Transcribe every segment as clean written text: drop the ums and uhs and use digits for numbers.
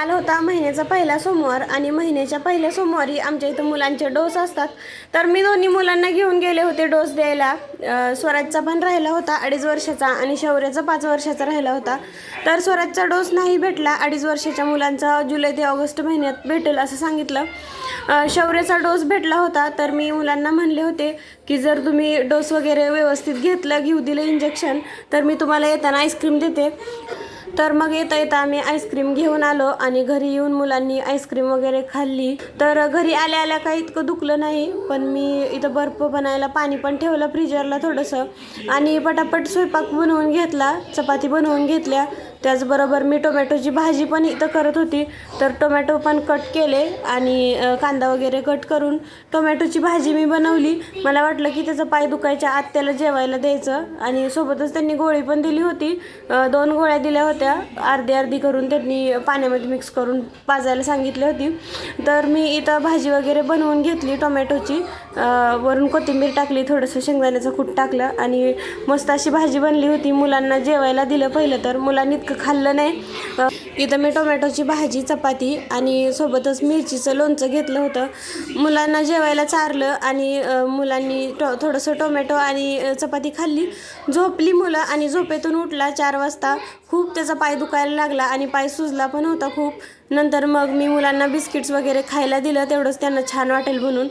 काल होता महिन्याचा पहिला सोमवार आणि महिन्याच्या पहिल्या सोमवारी आमच्या इथं मुलांचे डोस असतात. तर मी दोन्ही मुलांना घेऊन गेले होते डोस द्यायला. स्वराजचा पण राहिला होता 2.5 वर्षाचा आणि शौर्याचा 5 वर्षाचा राहिला होता. तर स्वराजचा डोस नाही भेटला. 2.5 वर्षाच्या मुलांचा जुलै ते ऑगस्ट महिन्यात भेटेल असं सांगितलं. शौर्याचा डोस भेटला होता. तर मी मुलांना म्हणले होते की जर तुम्ही डोस वगैरे व्यवस्थित घेऊ दिलं इंजेक्शन तर मी तुम्हाला येताना आईस्क्रीम देते. तर मग येता आम्ही आईस्क्रीम घेऊन आलो आणि घरी येऊन मुलांनी आईस्क्रीम वगैरे खाल्ली. तर घरी आल्या काही इतकं दुखलं नाही, पण मी इथं बर्फ बनायला पाणी पण ठेवलं फ्रीजरला थोडंसं आणि पटापट स्वयंपाक बनवून घेतला. चपाती बनवून घेतल्या. त्याचबरोबर मी टोमॅटोची भाजी पण इथं करत होती. तर टोमॅटो पण कट केले आणि कांदा वगैरे कट करून टोमॅटोची भाजी मी बनवली. मला वाटलं की त्याचं पाय दुखायच्या आत त्याला जेवायला द्यायचं आणि सोबतच त्यांनी गोळी पण दिली होती. 2 गोळ्या दिल्या होत्या. अर्धी करून त्यांनी पाण्यामध्ये मिक्स करून पाजायला सांगितली होती. तर मी इथं भाजी वगैरे बनवून घेतली टोमॅटोची. वरून कोथिंबीर टाकली, थोडंसं शेंगदाण्याचं कूट टाकलं आणि मस्त अशी भाजी बनली होती. मुलांना जेवायला दिलं पहिलं तर मुलांनी खाल्लं नाही. इथं मी टोमॅटोची भाजी, चपाती आणि सोबतच मिरचीचं लोणचं घेतलं होतं. मुलांना जेवायला चारलं आणि मुलांनी थोडंसं टोमॅटो आणि चपाती खाल्ली. झोपली मुलं आणि झोपेतून उठला 4 वाजता. खूप त्याचा पाय दुखायला लागला आणि पाय सुजला पण होता खूप. नंतर मग मी मुलांना बिस्किट्स वगैरे खायला दिलं, तेवढंच त्यांना छान वाटेल म्हणून.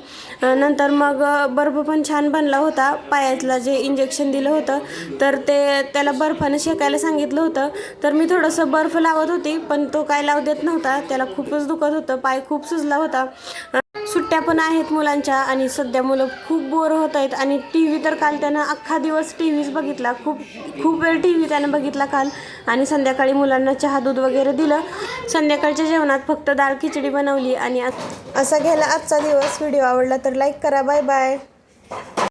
नंतर मग बर्फ पण छान बनला होता. पायातला जे इंजेक्शन दिलं होतं तर त्याला बर्फानं शेकायला सांगितलं होतं. तर मी थोडंसं बर्फ लावत होती, पण तो काय लावू देत नव्हता. त्याला खूपच दुखत होतं, पाय खूप सुजला होता. सुट्ट्या पण आहेत मुलांच्या आणि सध्या मुलं खूप बोर होत आहेत आणि TV तर काल त्यानं अख्खा दिवस TVच बघितला. खूप वेळ TV त्यानं बघितला काल आणि संध्याकाळी मुलांना चहा दूध वगैरे दिलं. संध्याकाळच्या जेवणात फक्त डाळ खिचडी बनवली आणि असा गेला आजचा दिवस. व्हिडिओ आवडला तर लाईक करा. Bye bye.